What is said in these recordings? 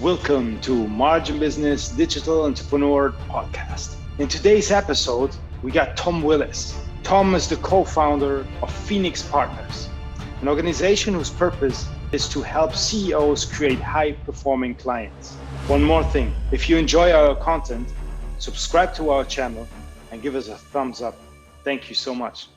Welcome to Margin Business Digital Entrepreneur Podcast. In today's episode, we got Tom Willis. Tom is the co-founder of Phoenix Partners, an organization whose purpose is to help CEOs create high-performing clients. One more thing, if you enjoy our content, subscribe to our channel and give us a thumbs up. Thank you so much.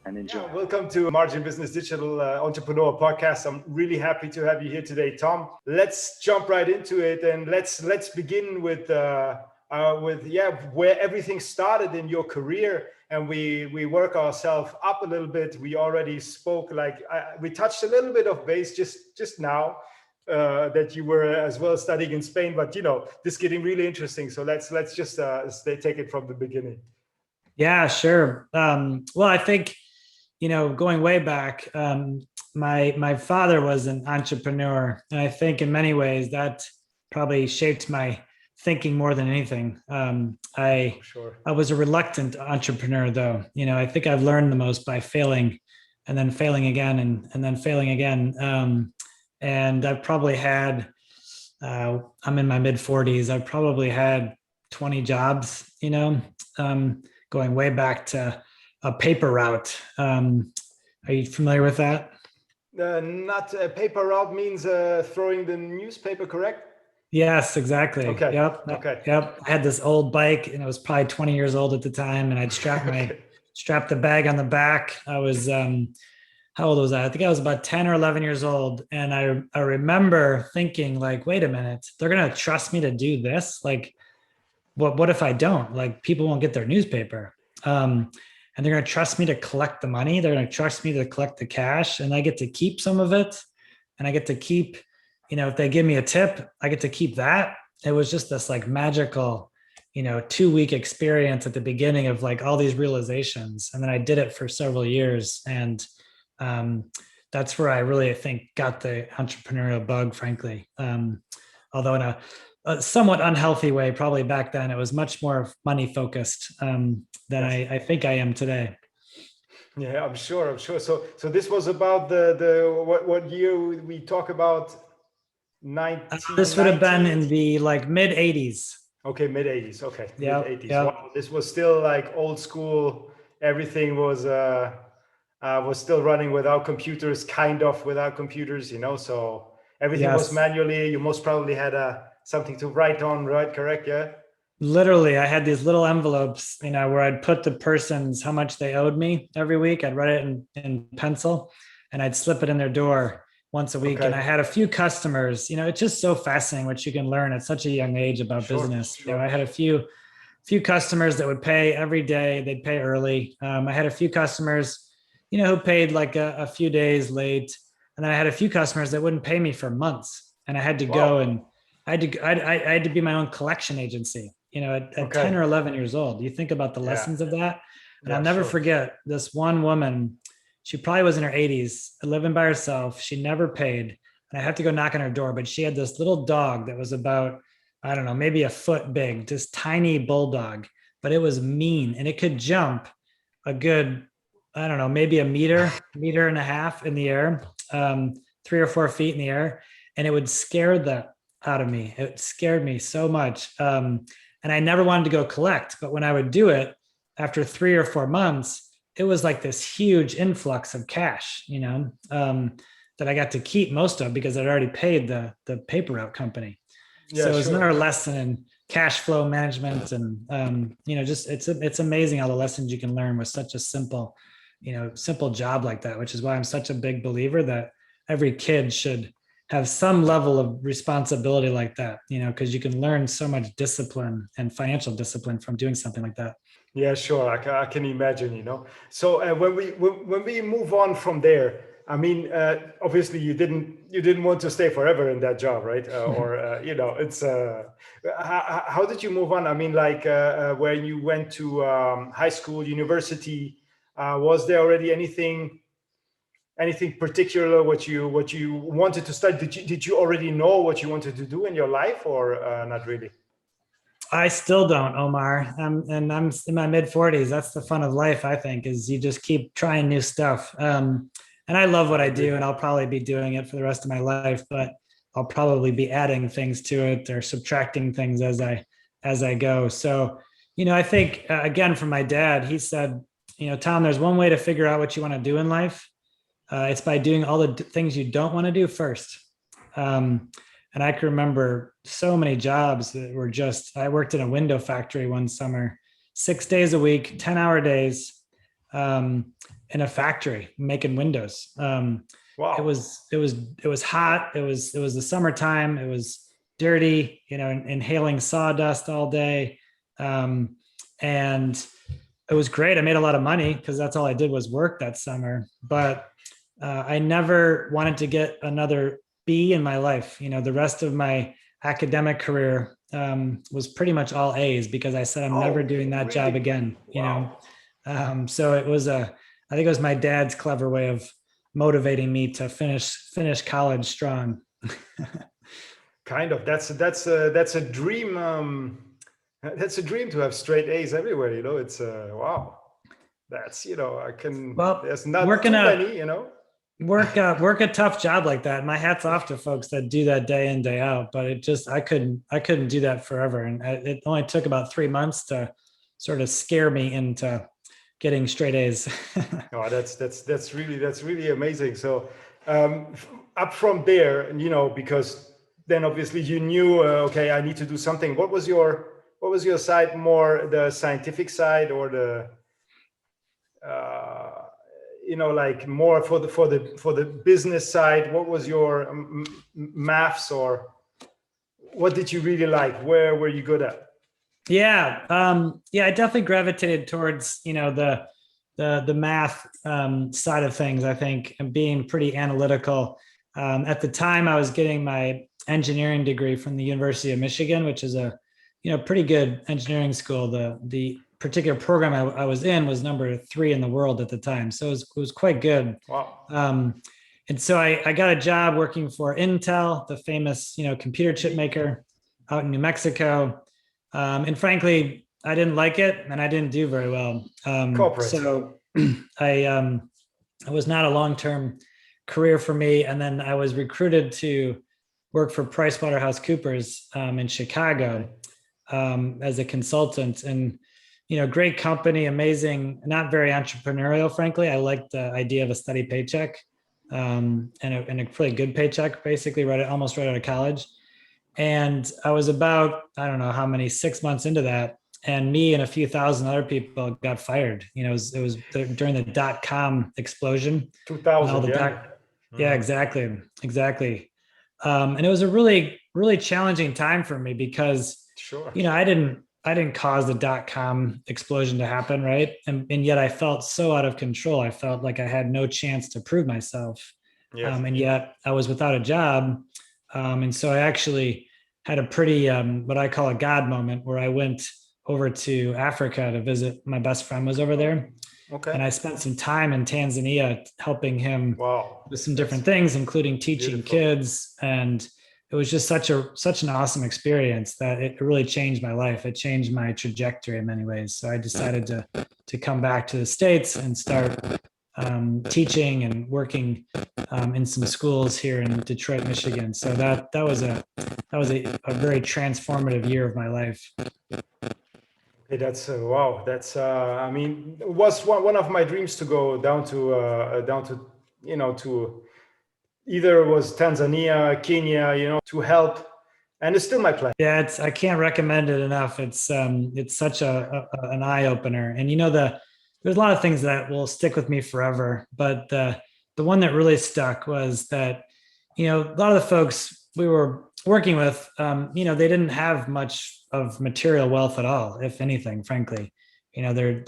And enjoy. Yeah, welcome to Margin Business Digital Entrepreneur Podcast. I'm really happy to have you here today, Tom. Let's jump right into it, and let's begin with where everything started in your career, and we work ourselves up a little bit. We already spoke, we touched a little bit of base just now that you were as well studying in Spain, but this is getting really interesting. So let's just take it from the beginning. Yeah, sure. Well, I think, going way back, my father was an entrepreneur. And I think in many ways that probably shaped my thinking more than anything. I was a reluctant entrepreneur, though. I think I've learned the most by failing and then failing again and then failing again. And I've probably had, I'm in my mid 40s. I've probably had 20 jobs, going way back to a paper route. Are you familiar with that? Not a paper route means throwing the newspaper, correct? Yes, exactly. Okay. Yep. Okay. Yep. I had this old bike, and I was probably 20 years old at the time, and I'd strap the bag on the back. I was, how old was I? I think I was about 10 or 11 years old. And I remember thinking, wait a minute, they're going to trust me to do this? What if I don't? People won't get their newspaper. And they're going to trust me to collect the money. They're going to trust me to collect the cash, and I get to keep some of it. And I get to keep, if they give me a tip, I get to keep that. It was just this magical, 2-week experience at the beginning of all these realizations. And then I did it for several years. And that's where I really, I think, got the entrepreneurial bug, frankly. Although in a somewhat unhealthy way, probably back then, it was much more money focused than I think I am today. Yeah, I'm sure. So this was about the what year we talk about? 19. This would have been in the mid 80s. Okay, mid 80s. Okay, yeah, mid 80s. Yeah. Wow, this was still old school. Everything was still running without computers, kind of without computers. So everything was manually. You most probably had something to write on, right? Correct? Yeah. Literally, I had these little envelopes, where I'd put the person's how much they owed me every week. I'd write it in pencil, and I'd slip it in their door once a week. Okay. And I had a few customers. It's just so fascinating what you can learn at such a young age about business. Sure. I had a few customers that would pay every day. They'd pay early. I had a few customers, who paid a few days late, and then I had a few customers that wouldn't pay me for months, and I had to go and I had to be my own collection agency. At 10 or 11 years old. You think about the lessons of that. And I'll never forget this one woman. She probably was in her 80s, living by herself. She never paid. And I had to go knock on her door, but she had this little dog that was about, I don't know, maybe a foot big, this tiny bulldog, but it was mean, and it could jump a good, I don't know, maybe a meter and a half in the air, 3 or 4 feet in the air. And it would scare the out of me. It scared me so much. And I never wanted to go collect, but when I would do it after 3 or 4 months, it was this huge influx of cash, that I got to keep most of because I'd already paid the paper route company. Yeah, so it was another lesson in cash flow management, and just it's amazing all the lessons you can learn with such a simple job like that, which is why I'm such a big believer that every kid should have some level of responsibility like that, because you can learn so much discipline and financial discipline from doing something like that. Yeah, sure. I can imagine, So when we move on from there, I mean, obviously you didn't want to stay forever in that job, right? It's how did you move on? I mean, when you went to high school, university, was there already anything particular what you wanted to study? Did you already know what you wanted to do in your life, or not really? I still don't, Omar. I'm in my mid 40s. That's the fun of life, I think, is you just keep trying new stuff. And I love what I do, and I'll probably be doing it for the rest of my life. But I'll probably be adding things to it or subtracting things as I go. So, I think again, from my dad, he said, Tom, there's one way to figure out what you want to do in life. It's by doing all the things you don't want to do first. And I can remember so many jobs that were I worked in a window factory one summer, 6 days a week, 10-hour days, in a factory making windows. Wow. It was hot. It was the summertime. It was dirty, inhaling sawdust all day. And it was great. I made a lot of money because that's all I did was work that summer. But I never wanted to get another B in my life. The rest of my academic career was pretty much all A's because I said I'm never doing that job again. Wow. So I think it was my dad's clever way of motivating me to finish college strong. Kind of. That's a dream. That's a dream to have straight A's everywhere. It's wow. That's I can. Well, there's not working too many. Work a tough job like that. My hat's off to folks that do that day in, day out, but I couldn't do that forever. And it only took about 3 months to sort of scare me into getting straight A's. Oh, that's really amazing. So up from there, because then obviously you knew, okay, I need to do something. What was your side, more the scientific side or the like more for the business side? What was your maths, or what did you really like? Where were you good at? Yeah. I definitely gravitated towards, the math side of things, I think, and being pretty analytical. At the time I was getting my engineering degree from the University of Michigan, which is a, pretty good engineering school. The particular program I was in was number 3 in the world at the time. So it was quite good. Wow. And so I got a job working for Intel, the famous, computer chip maker out in New Mexico. And frankly, I didn't like it and I didn't do very well. Corporate. So it was not a long-term career for me. And then I was recruited to work for PricewaterhouseCoopers in Chicago as a consultant. And great company, amazing, not very entrepreneurial, frankly. I liked the idea of a steady paycheck and a pretty good paycheck, basically almost right out of college. And I was about, I don't know how many, 6 months into that. And me and a few thousand other people got fired. It was during the .com explosion. 2000, yeah, exactly. And it was a really, really challenging time for me because, sure, I didn't cause the .com explosion to happen, right? And yet I felt so out of control. I felt like I had no chance to prove myself. Yes. And yet I was without a job. And so I actually had a pretty, what I call a God moment, where I went over to Africa to visit. My best friend was over there. Okay. And I spent some time in Tanzania helping him with some different things, including teaching kids. And it was just such an awesome experience that it really changed my life. It changed my trajectory in many ways. So I decided to come back to the States and start teaching and working in some schools here in Detroit, Michigan. So that was a very transformative year of my life. Okay, that's wow. That's I mean, it was one of my dreams to go down to to either it was Tanzania, Kenya, to help, and it's still my plan. Yeah, I can't recommend it enough. It's such an eye opener, and there's a lot of things that will stick with me forever. But the one that really stuck was that, a lot of the folks we were working with, they didn't have much of material wealth at all, if anything, frankly. They're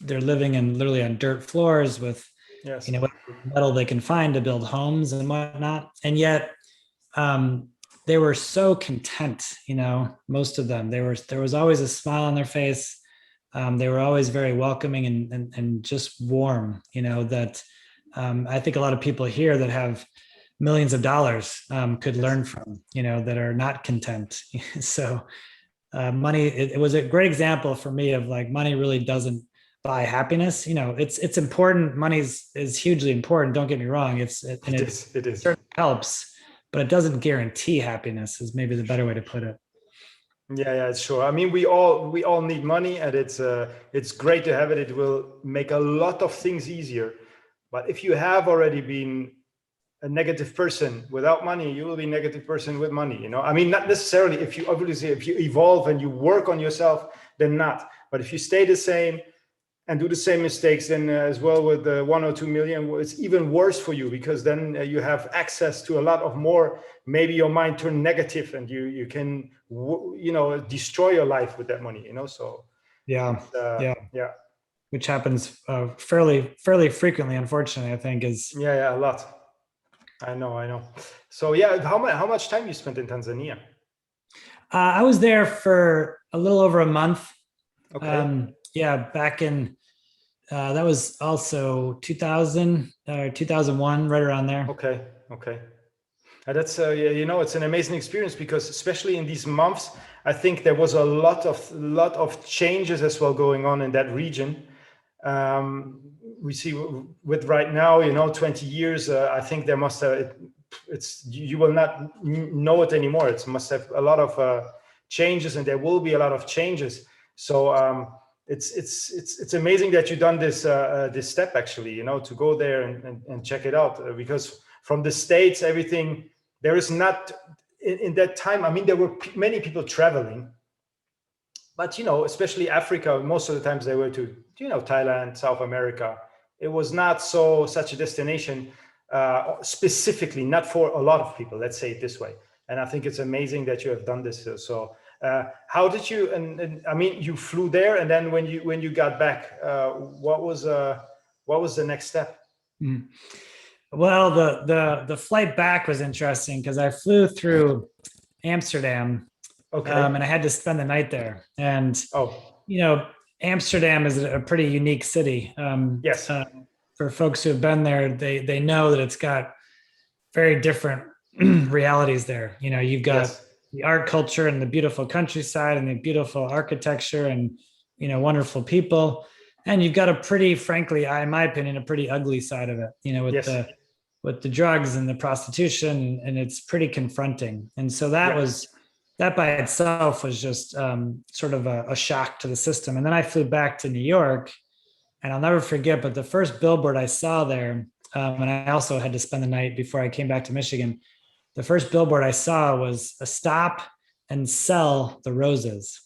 living literally on dirt floors with, yes, what metal they can find to build homes and whatnot. And yet they were so content, most of them. There was always a smile on their face. They were always very welcoming and just warm, that I think a lot of people here that have millions of dollars could learn from, that are not content. So money, it was a great example for me of like, money really doesn't buy happiness. It's important. Money is hugely important. Don't get me wrong. It certainly helps, but it doesn't guarantee happiness, is maybe the better way to put it. Yeah, sure. I mean, we all need money, and it's great to have it. It will make a lot of things easier. But if you have already been a negative person without money, you will be a negative person with money. You know, I mean, not necessarily. If you evolve and you work on yourself, then not. But if you stay the same and do the same mistakes, then as well with the 1 or 2 million, it's even worse for you, because then you have access to a lot of more. Maybe your mind turned negative, and you can destroy your life with that money. You know, so yeah, yeah, which happens fairly frequently, unfortunately. I think is a lot. I know. So yeah, how much time you spent in Tanzania? I was there for a little over a month. Okay. Back in that was also 2000 or 2001, right around there. Okay. That's it's an amazing experience, because especially in these months, I think there was a lot of changes as well going on in that region. We see with right now, 20 years. I think there must have you will not know it anymore. It must have a lot of changes, and there will be a lot of changes. So it's amazing that you've done this step, actually, to go there and check it out, because from the States, everything there is not in that time. I mean, there were many people traveling, but especially Africa, most of the times they were to Thailand, South America. It was not such a destination specifically, not for a lot of people, let's say it this way. And I think it's amazing that you have done this. So how did you, and I mean, you flew there, and then when you got back, what was the next step? Well, the flight back was interesting, because I flew through Amsterdam. Okay. And I had to spend the night there. And Amsterdam is a pretty unique city. Yes. For folks who have been there, they know that it's got very different realities there. You've got the art culture and the beautiful countryside and the beautiful architecture and wonderful people, and you've got a pretty, frankly, in my opinion, a pretty ugly side of it. With the drugs and the prostitution, and it's pretty confronting. And so that by itself was just sort of a shock to the system. And then I flew back to New York, and I'll never forget, but the first billboard I saw there, and I also had to spend the night before I came back to Michigan. The first billboard I saw was a stop and sell the roses,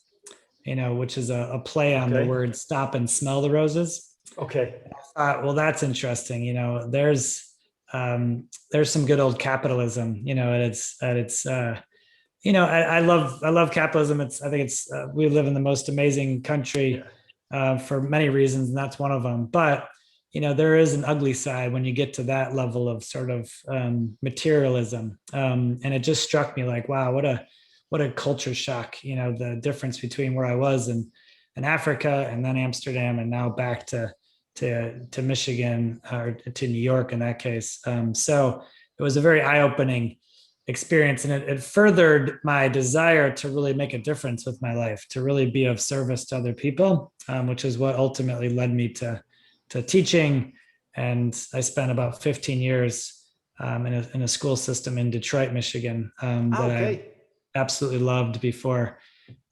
which is a play on the word stop and smell the roses. Okay. I thought, well, that's interesting. There's some good old capitalism, I love capitalism. I think we live in the most amazing country for many reasons, and that's one of them. But there is an ugly side when you get to that level of sort of materialism, and it just struck me like, wow, what a culture shock. The difference between where I was in Africa, and then Amsterdam, and now back to Michigan, or to New York in that case. So it was a very eye-opening experience, and it furthered my desire to really make a difference with my life, to really be of service to other people, which is what ultimately led me to teaching. And I spent about 15 years in a school system in Detroit, Michigan, that I absolutely loved before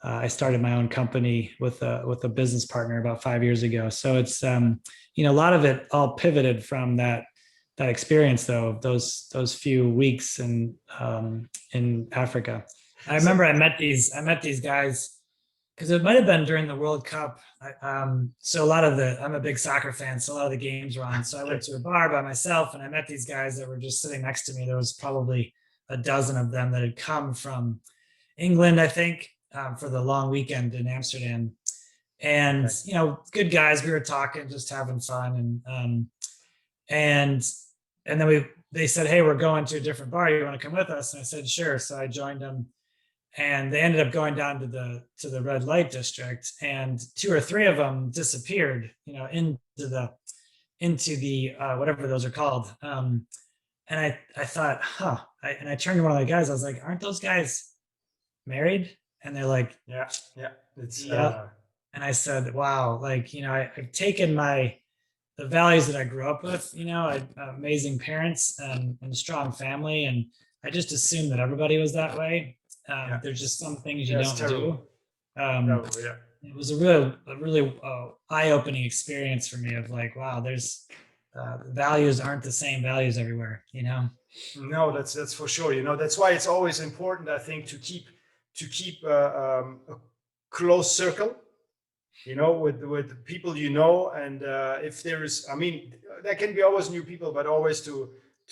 I started my own company with a business partner about 5 years ago. So it's a lot of it all pivoted from that experience, though, those few weeks in Africa. I remember I met these guys, because it might have been during the World Cup. So I'm a big soccer fan, so a lot of the games were on. So I went to a bar by myself, and I met these guys that were just sitting next to me. There was probably a dozen of them that had come from England, I think, for the long weekend in Amsterdam. And good guys. We were talking, just having fun, and then they said, "Hey, we're going to a different bar. You want to come with us?" And I said, "Sure." So I joined them, and they ended up going down to the red light district, and 2 or 3 of them disappeared, into the whatever those are called. And I thought, and I turned to one of the guys. I was like, "Aren't those guys married?" And they're like, "Yeah, it's yeah." And I said, "Wow, I've taken the values that I grew up with, I had amazing parents and a strong family, and I just assumed that everybody was that way. There's just some things you don't do. Yeah. It was a really eye-opening experience for me of like, wow, there's values aren't the same values everywhere, you know? No, that's for sure. You know, that's why it's always important, I think, to keep a close circle, you know, with people, you know, and if there is, I mean, there can be always new people, but always to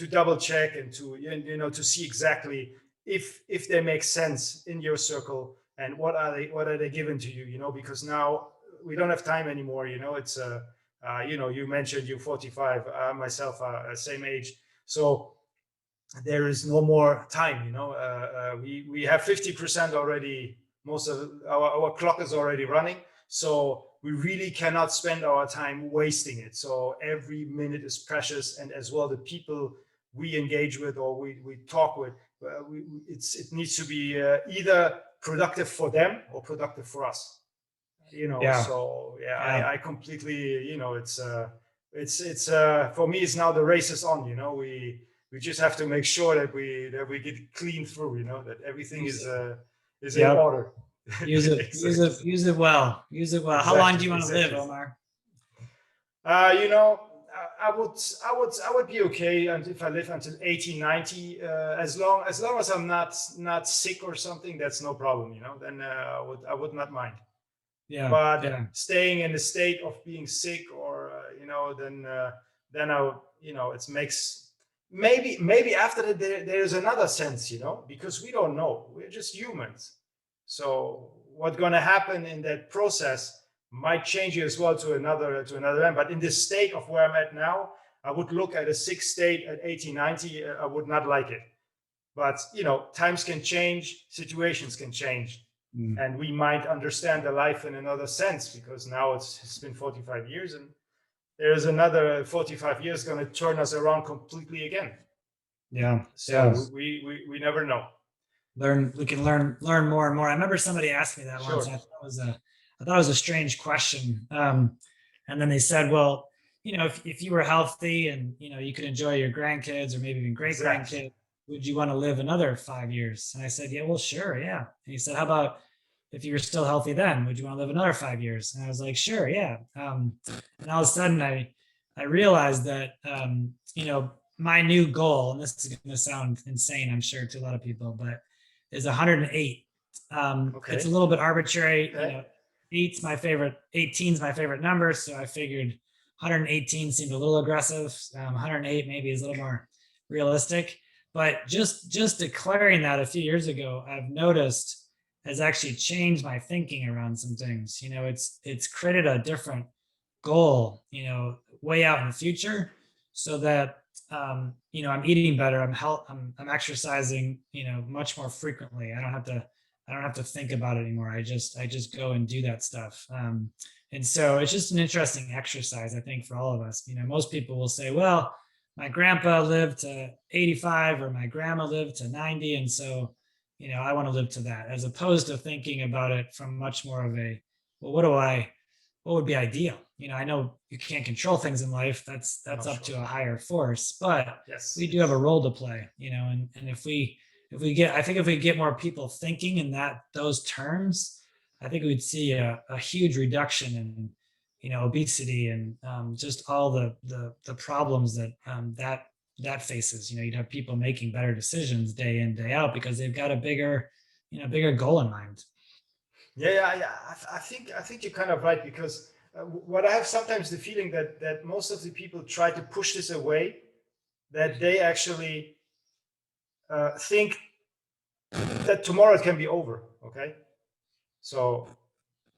double check and to, you know, to see exactly if they make sense in your circle and what are they given to you, you know, because now we don't have time anymore, you know. It's you know, you mentioned you're 45, myself same age, so there is no more time, you know. We have 50% already, most of our clock is already running, so we really cannot spend our time wasting it. So every minute is precious, and as well the people we engage with or we talk with, it needs to be either productive for them or productive for us, you know. Yeah. So I completely, you know, it's for me, it's now the race is on, you know. We just have to make sure that we get clean through, you know, that everything is in order. Use it, Exactly. use it well. Use it well. How long do you want to live, Omar? You know, I would be okay, and if I live until 80, 90, as long as I'm not sick or something, that's no problem, you know. Then I would not mind. Yeah. But staying in the state of being sick, or you know, then I, you know, it makes maybe after that there's another sense, you know, because we don't know, we're just humans. So what's going to happen in that process might change you as well to another end. But in this state of where I'm at now, I would look at a sick state at 80, 90. I would not like it. But you know, times can change, situations can change. And we might understand the life in another sense, because now it's been 45 years, and there's another 45 years going to turn us around completely again. Yeah. So we never know. We can learn more and more. I remember somebody asked me that once. I thought it was a strange question. And then they said, well, you know, if you were healthy and, you know, you could enjoy your grandkids or maybe even great grandkids, would you want to live another 5 years? And I said, yeah, well, sure. Yeah. And he said, how about if you were still healthy then, would you want to live another 5 years? And I was like, sure. Yeah. And all of a sudden I realized that, you know, my new goal, and this is going to sound insane, I'm sure, to a lot of people, but is 108. It's a little bit arbitrary. You know, 8's my favorite, 18's my favorite number. So I figured 118 seemed a little aggressive. 108 maybe is a little more realistic. But just declaring that a few years ago, I've noticed has actually changed my thinking around some things. You know, it's created a different goal, you know, way out in the future, so that you know, I'm eating better, I'm exercising, you know, much more frequently. I don't have to think about it anymore. I just go and do that stuff. And so it's just an interesting exercise, I think, for all of us. You know, most people will say, well, my grandpa lived to 85 or my grandma lived to 90, and so, you know, I want to live to that, as opposed to thinking about it from much more of a, well, what would be ideal? You know, I know you can't control things in life. That's up to a higher force, but we do have a role to play, you know, and if we get more people thinking in those terms, I think we'd see a huge reduction in, you know, obesity and just all the problems that faces. You know, you'd have people making better decisions day in, day out, because they've got a bigger goal in mind. Yeah. I think you're kind of right, because what I have sometimes the feeling that most of the people try to push this away, that they actually think that tomorrow it can be over. Okay, so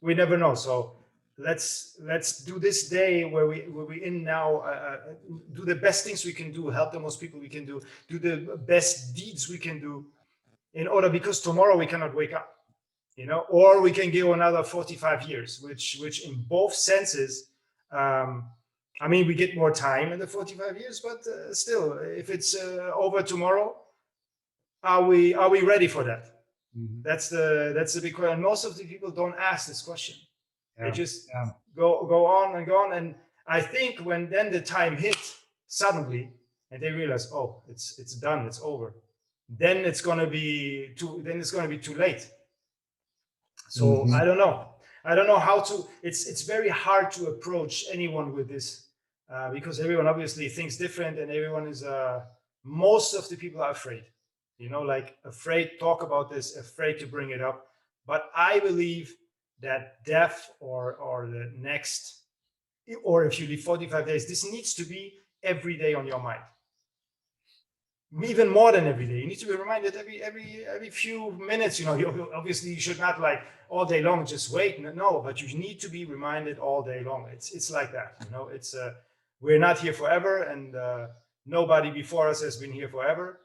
we never know. So let's do this day where we in now, do the best things we can do, help the most people we can do the best deeds we can do, in order, because tomorrow we cannot wake up, you know, or we can go another 45 years, which in both senses, I mean, we get more time in the 45 years, but still, if it's over tomorrow, are we ready for that? Mm-hmm. That's the big question. And most of the people don't ask this question. They just go on and go on. And I think when then the time hits suddenly, and they realize, oh, it's done, it's over, then it's going to be too late. So I don't know how to. It's very hard to approach anyone with this because everyone obviously thinks different, and everyone is most of the people are afraid, like afraid to talk about this, afraid to bring it up. But I believe that death or the next, or if you live 45 days, this needs to be every day on your mind. Even more than every day, you need to be reminded every few minutes. Obviously you should not like all day long just wait. No, but you need to be reminded all day long. It's like that. It's we're not here forever, and nobody before us has been here forever,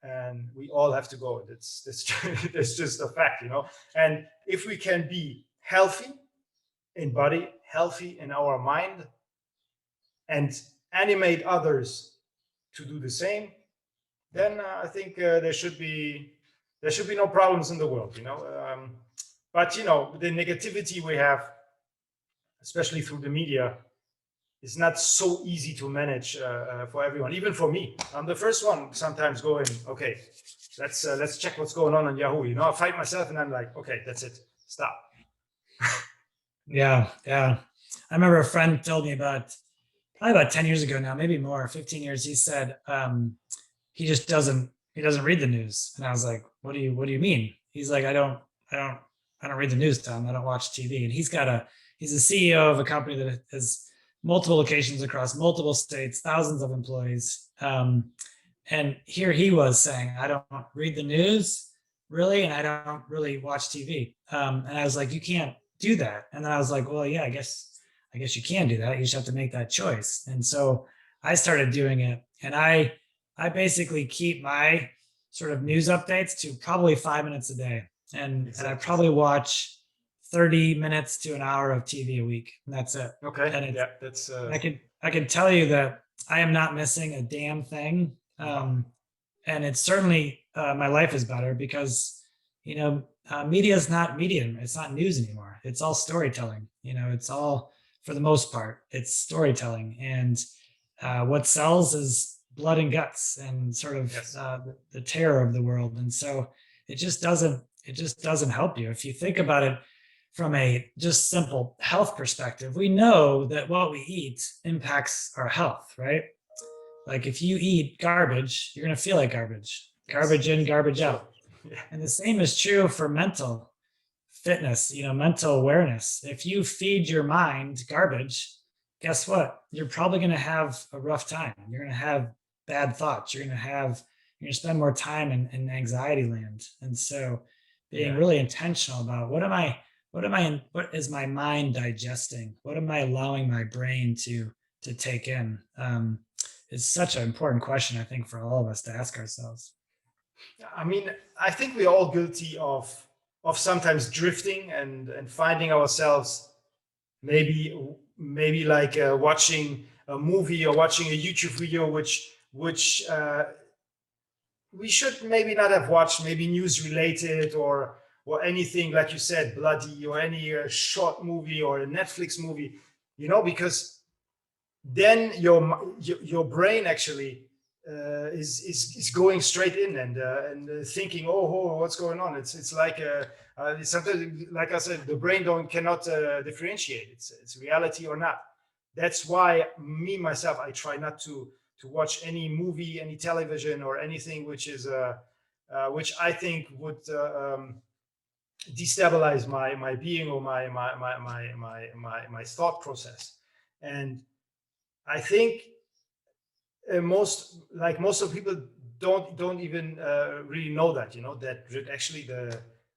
and we all have to go. That's just a fact. And if we can be healthy in body, healthy in our mind, and animate others to do the same, then I think there should be no problems in the world, but the negativity we have, especially through the media, is not so easy to manage for everyone. Even for me, I'm the first one sometimes going, okay, let's check what's going on Yahoo. I fight myself, and I'm like, okay, that's it, stop. Yeah. I remember a friend told me probably about 10 years ago now, maybe more, 15 years. He said he just doesn't read the news. And I was like, what do you mean? He's like, I don't read the news, Tom. I don't watch TV. And he's a CEO of a company that has multiple locations across multiple states, thousands of employees. And here he was saying, I don't read the news really, and I don't really watch TV. And I was like, you can't do that. And then I was like, well, yeah, I guess you can do that. You just have to make that choice. And so I started doing it, and I basically keep my sort of news updates to probably 5 minutes a day. And I probably watch 30 minutes to an hour of TV a week. And that's it. Okay. And yeah, that's I can tell you that I am not missing a damn thing. And it's certainly my life is better because, media is not medium. It's not news anymore. It's all storytelling. It's all, for the most part, it's storytelling. And what sells is blood and guts and sort of the terror of the world. And so it just doesn't help you. If you think about it from a just simple health perspective, we know that what we eat impacts our health, right? Like if you eat garbage, you're going to feel like garbage in, garbage out. Yeah. And the same is true for mental fitness, mental awareness. If you feed your mind garbage, guess what? You're probably going to have a rough time. You're going to have bad thoughts. You're going to spend more time in anxiety land. And so being really intentional about what is my mind digesting? What am I allowing my brain to take in? Is such an important question, I think, for all of us to ask ourselves. I mean, I think we're all guilty of sometimes drifting and finding ourselves maybe like watching a movie or watching a YouTube video, which we should maybe not have watched, maybe news related or anything, like you said, bloody, or any short movie or a Netflix movie, because then your brain actually is going straight in and thinking, oh, what's going on? It's like sometimes, like I said, the brain cannot differentiate it's reality or not. That's why myself, I try not to watch any movie, any television, or anything which I think would destabilize my being or my thought process. And I think most of people don't even really know that, that actually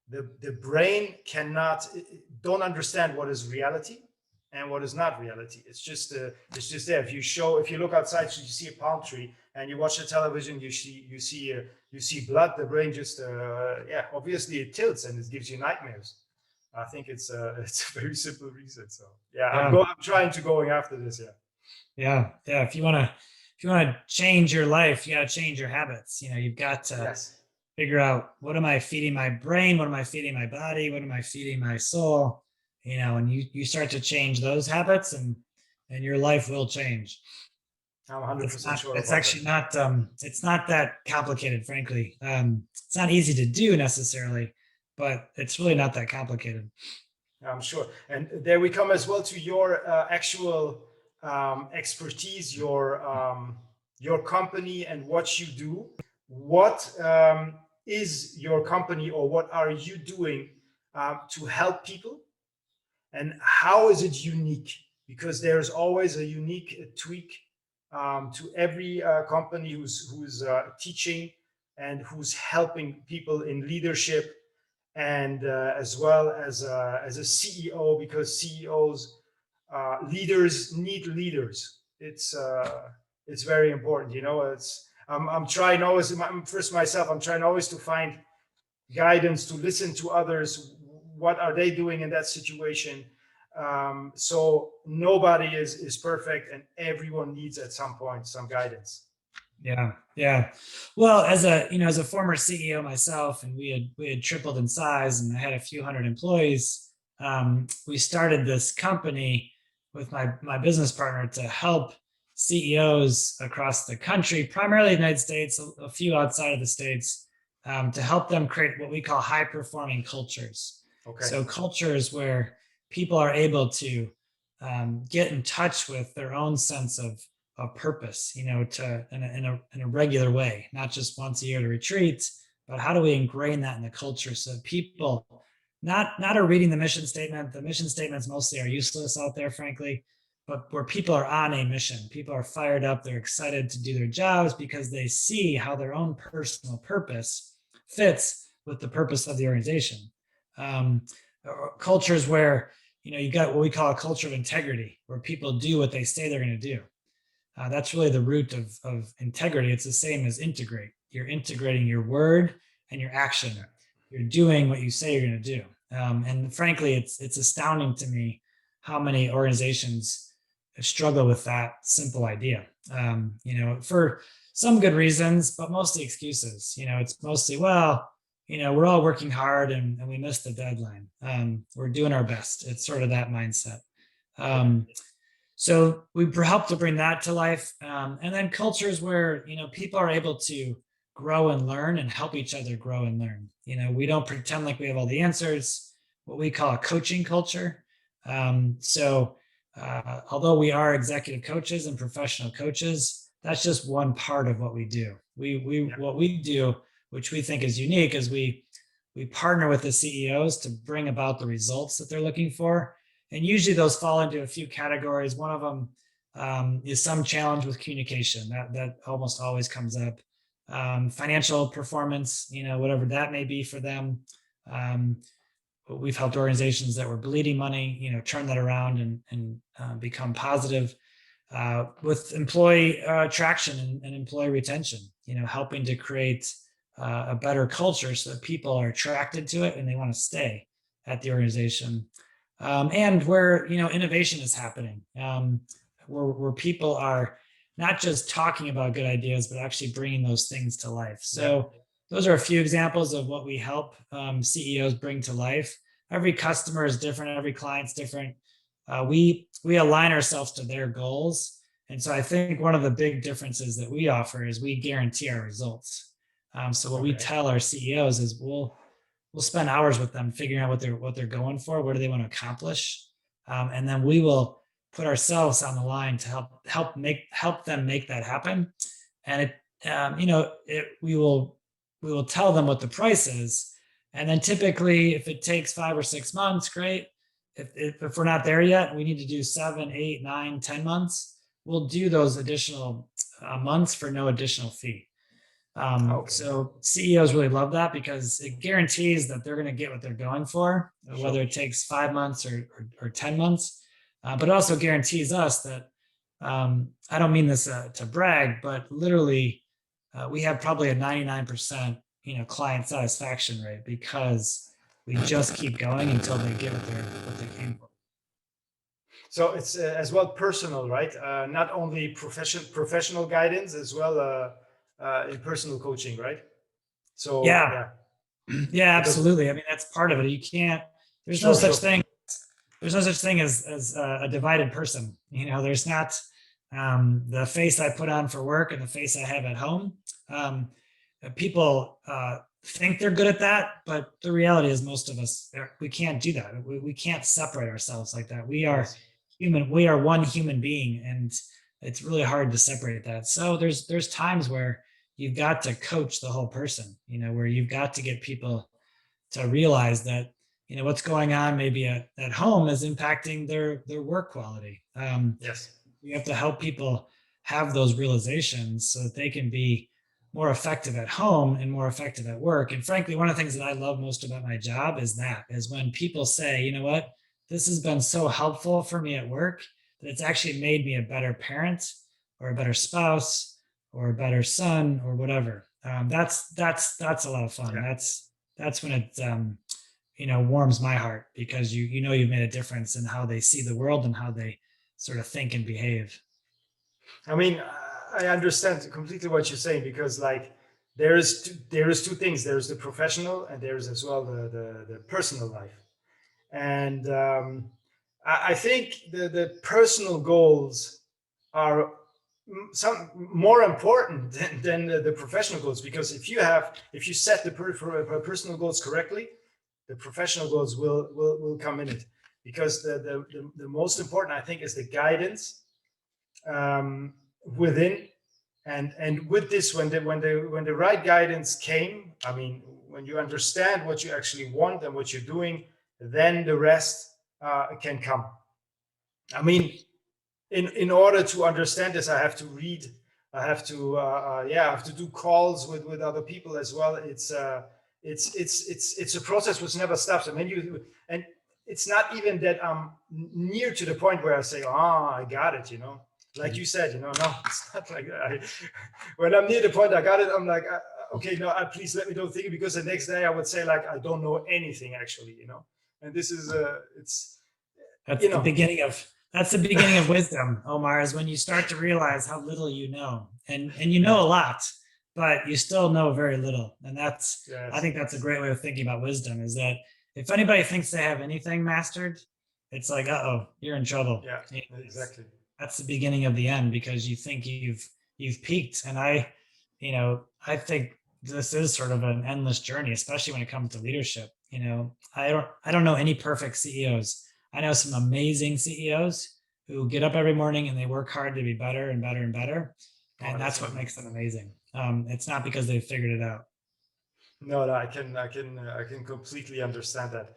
the brain don't understand what is reality and what is not reality. It's just there. If you look outside, you see a palm tree, and you watch the television, you see blood. The brain just obviously it tilts and it gives you nightmares. I think it's a very simple reason. So I'm trying to going after this. Yeah. If you want to change your life, you got to change your habits. You've got to figure out, what am I feeding my brain? What am I feeding my body? What am I feeding my soul? And you start to change those habits, and your life will change. I'm 100% sure. It's actually not. It's not that complicated, frankly. It's not easy to do necessarily, but it's really not that complicated. I'm sure. And there we come as well to your actual expertise, your company and what you do. What is your company, or what are you doing to help people? And how is it unique? Because there's always a unique tweak to every company who's teaching and who's helping people in leadership, and as well as a CEO, because CEOs, leaders need leaders. It's very important, you know. I'm trying always, first myself, I'm trying always to find guidance, to listen to others. What are they doing in that situation? So nobody is perfect, and everyone needs at some point some guidance. Yeah. Well, as a former CEO myself, and we had tripled in size, and I had a few hundred employees. We started this company with my business partner to help CEOs across the country, primarily the United States, a few outside of the States, to help them create what we call high performing cultures. Okay. So cultures where people are able to get in touch with their own sense of purpose, you know, in a regular way, not just once a year to retreat, but how do we ingrain that in the culture so people not are reading the mission statement. The mission statements mostly are useless out there, frankly, but where people are on a mission, people are fired up, they're excited to do their jobs because they see how their own personal purpose fits with the purpose of the organization. Cultures where, you know, you got what we call a culture of integrity, where people do what they say they're going to do. That's really the root of integrity. It's the same as integrate. You're integrating your word and your action. You're doing what you say you're going to do. And frankly, it's astounding to me how many organizations struggle with that simple idea. You know, for some good reasons, but mostly excuses. You know, it's mostly, well, you know, we're all working hard and we missed the deadline. We're doing our best. It's sort of that mindset. So we help to bring that to life. And then cultures where, you know, people are able to grow and learn and help each other grow and learn. You know, we don't pretend like we have all the answers, what we call a coaching culture. Although we are executive coaches and professional coaches, that's just one part of what we do. What we do, which we think is unique, is we partner with the CEOs to bring about the results that they're looking for. And usually those fall into a few categories. One of them is some challenge with communication. That almost always comes up. Financial performance, you know, whatever that may be for them. We've helped organizations that were bleeding money, you know, turn that around and become positive. With employee attraction and employee retention, you know, helping to create a better culture so that people are attracted to it and they want to stay at the organization. And where, you know, innovation is happening, where people are not just talking about good ideas, but actually bringing those things to life. So those are a few examples of what we help CEOs bring to life. Every customer is different. Every client's different. We align ourselves to their goals. And so I think one of the big differences that we offer is we guarantee our results. So what we tell our CEOs is we'll spend hours with them figuring out what they're going for, what do they want to accomplish, and then we will put ourselves on the line to help them make that happen. And we will tell them what the price is, and then typically if it takes 5 or 6 months, great. If we're not there yet, we need to do 7, 8, 9, 10 months. We'll do those additional months for no additional fee. So CEOs really love that because it guarantees that they're going to get what they're going for, whether it takes 5 months or 10 months. But it also guarantees us that, I don't mean this to brag, but literally we have probably a 99%, you know, client satisfaction rate because we just keep going until they get what they came for. So it's as well personal, right? Not only professional guidance, as well in personal coaching, right? So yeah, absolutely. I mean, that's part of it. You can't. There's no such thing. There's no such thing as a divided person. You know, there's not. the face I put on for work and the face I have at home. People think they're good at that, but the reality is most of us, we can't do that. We can't separate ourselves like that. We are human. We are one human being, and it's really hard to separate that. So there's times where you've got to coach the whole person, where you've got to get people to realize that, what's going on maybe at home is impacting their work quality. Yes. You have to help people have those realizations so that they can be more effective at home and more effective at work. And frankly, one of the things that I love most about my job is when people say, you know what, this has been so helpful for me at work that it's actually made me a better parent or a better spouse or a better son or whatever. That's a lot of fun. Yeah. That's when it warms my heart, because you've made a difference in how they see the world and how they sort of think and behave. I mean, I understand completely what you're saying, because like there is two things. There's the professional and there's as well the personal life. And I think the personal goals are some more important than the professional goals, because if you set the personal goals correctly, the professional goals will come in it. Because the most important, I think, is the guidance within, and with this, when the right guidance came, I mean, when you understand what you actually want and what you're doing, then the rest can come. I mean, in order to understand this, I have to read, I have to do calls with other people as well. It's a process which never stops. I mean, and it's not even that I'm near to the point where I say, I got it, like you said, no, it's not like that. When I'm near the point I got it, I'm like, okay, no, please let me don't think it, because the next day I would say like, I don't know anything actually, and this is that's the beginning of wisdom, Omar, is when you start to realize how little you know, and you know a lot, but you still know very little. And that's, yes. I think that's a great way of thinking about wisdom, is that if anybody thinks they have anything mastered, it's like, you're in trouble. Yeah, exactly. That's the beginning of the end, because you think you've peaked. And I think this is sort of an endless journey, especially when it comes to leadership. I don't know any perfect CEOs. I know some amazing CEOs who get up every morning and they work hard to be better and better and better. And that's what makes them amazing. It's not because they've figured it out. No, I can completely understand that.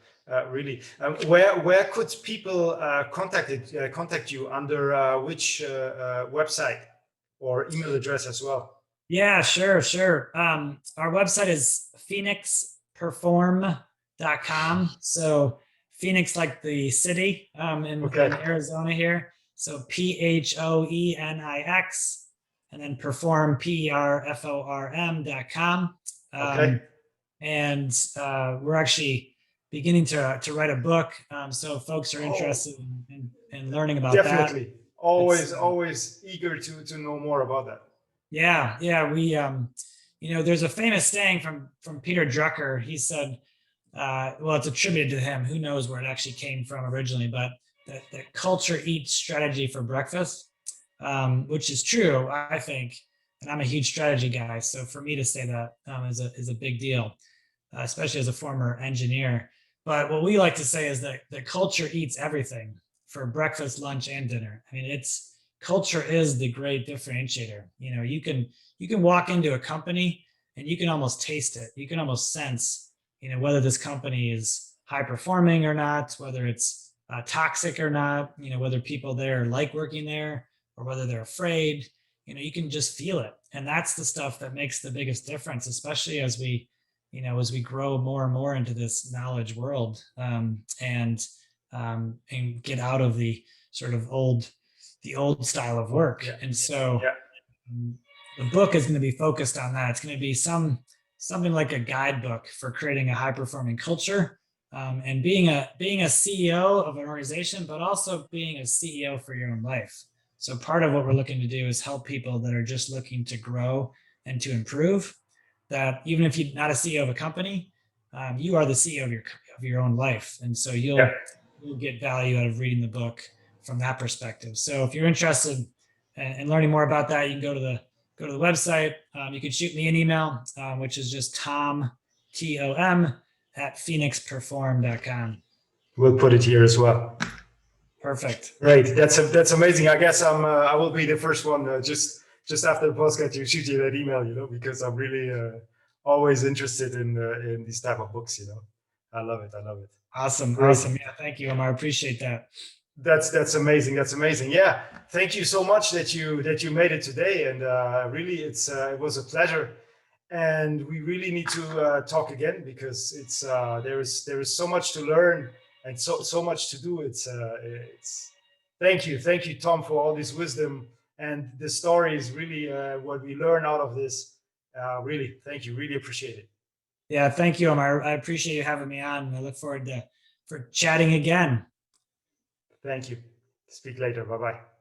Really, where could people contact you, under which website or email address as well? Yeah, sure. Our website is phoenixperform.com. So Phoenix, like the city, in Arizona here. So PHOENIX, and then perform, PERFORM.com. And we're actually beginning to write a book. So if folks are interested in learning about that. Definitely. Always eager to know more about that. Yeah. We, there's a famous saying from Peter Drucker. He said, well, it's attributed to him. Who knows where it actually came from originally, but that culture eats strategy for breakfast, which is true, I think. And I'm a huge strategy guy. So for me to say that is a big deal, especially as a former engineer. But what we like to say is that the culture eats everything for breakfast, lunch, and dinner. I mean, culture is the great differentiator. You can walk into a company and you can almost taste it. You can almost sense, whether this company is high performing or not, whether it's toxic or not, whether people there like working there or whether they're afraid. You can just feel it. And that's the stuff that makes the biggest difference, especially as we grow more and more into this knowledge world, and get out of the sort of old style of work. Yeah. And so the book is going to be focused on that. It's going to be something like a guidebook for creating a high performing culture, and being a CEO of an organization, but also being a CEO for your own life. So part of what we're looking to do is help people that are just looking to grow and to improve, that even if you're not a CEO of a company, you are the CEO of your own life. And so you'll get value out of reading the book from that perspective. So if you're interested, and learning more about that, you can go to the website. You can shoot me an email, which is just Tom, TOM, at phoenixperform.com. We'll put it here as well. Perfect. Right. That's amazing. I guess I will be the first one just after the podcast to shoot you that email, because I'm really always interested in these type of books, I love it. Awesome. Great. Awesome. Yeah. Thank you, Omar. I appreciate that. That's amazing. That's amazing. Yeah. Thank you so much that you made it today. And really it was a pleasure. And we really need to talk again, because it's there is so much to learn and so much to do. It's thank you, Tom, for all this wisdom, and the stories. Really, what we learn out of this. Really, thank you. Really appreciate it. Yeah, thank you, Omar. I appreciate you having me on. I look forward for chatting again. Thank you. Speak later. Bye-bye.